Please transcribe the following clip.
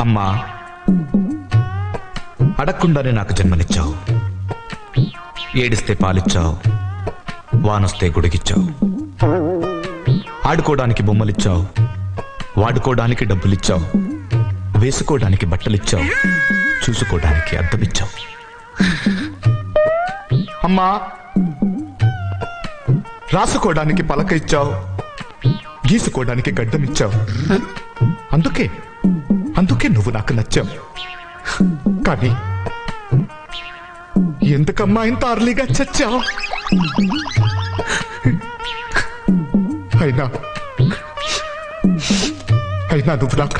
అమ్మా, అడగకుండానే నాకు జన్మనిచ్చావు. ఏడిస్తే పాలిచ్చావు, వానొస్తే గుడిగిచ్చావు. ఆడుకోవడానికి బొమ్మలిచ్చావు, వాడుకోవడానికి డబ్బులిచ్చావు. వేసుకోవడానికి బట్టలిచ్చావు, చూసుకోవడానికి అద్దమిచ్చావు. అమ్మా, రాసుకోవడానికి పలక ఇచ్చావు, గీసుకోవడానికి గడ్డమిచ్చావు. అందుకే నువ్వు నాకు నచ్చావు. కానీ ఎందుకమ్మా ఇంత అర్లీగా చచ్చావు? అయినా నువ్వు నాకు